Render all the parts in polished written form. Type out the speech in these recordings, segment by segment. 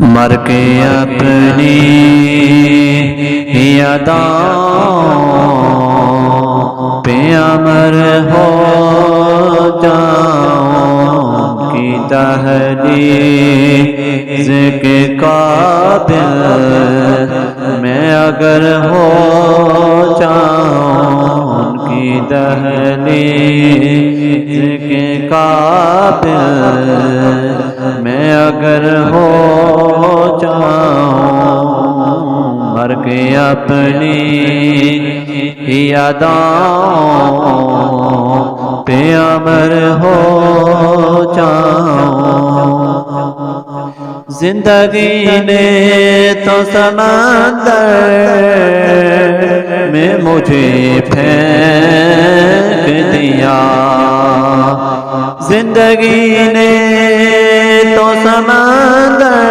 مر کے اپنی یادوں پہ امر ہو جاؤں کی تحریض کے قابل میں اگر ہو جاؤں کی تحریض کے قابل میں اگر ہو جاؤں مر کے اپنی یادوں پہ امر ہو جاؤں زندگی نے تو سمندر میں مجھے پھینک دیا زندگی نے تو سمندر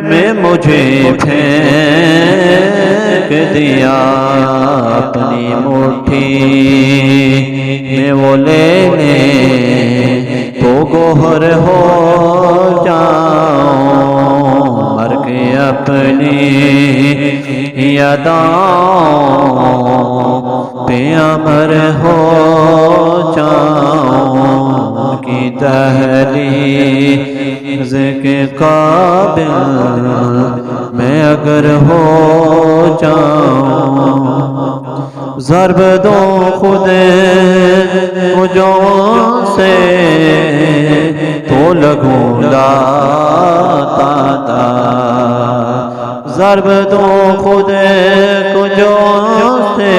میں مجھے پھینک دیا اپنی مٹھی میں وہ لے لے تو گوہر ہو جاؤں مر کے اپنی یادوں پہ امر ہو جاؤں کی تحریض کے قابل میں اگر ہو جاؤں ضرب دو خود مجھوں سے تو لگوں لاتا ضرب دو خود مجھوں سے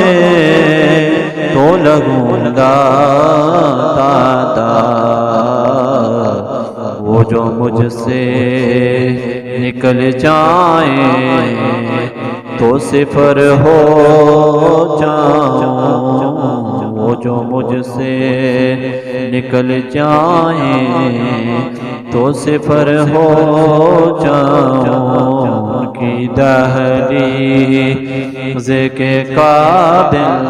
تو لگوں لاتا وہ جو مجھ سے نکل جائیں تو صفر ہو جاؤں وہ جو مجھ سے نکل جائیں تو صفر ہو جاؤں کی تحریض کے قابل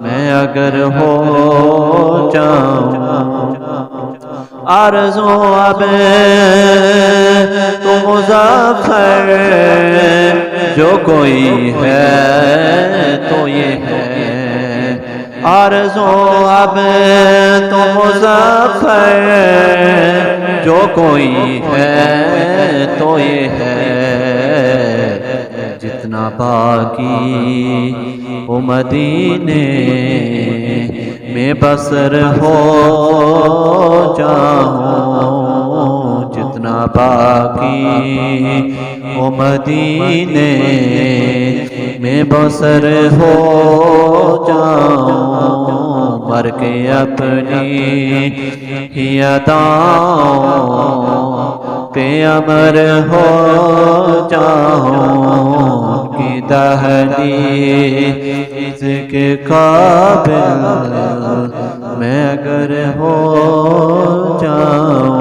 میں اگر ہو جاؤں آرزو اب تو مظفر جو کوئی ہے تو یہ ہے آرزو اب تو مظفر جو کوئی ہے تو یہ ہے جتنا باقی وہ مدینے میں بسر ہو جاؤں جتنا باقی وہ مدینے میں بسر ہو جاؤں مر کے اپنی یادوں پہ امر ہو جاؤں کی تحریض کے قابل میں اگر ہو جاؤں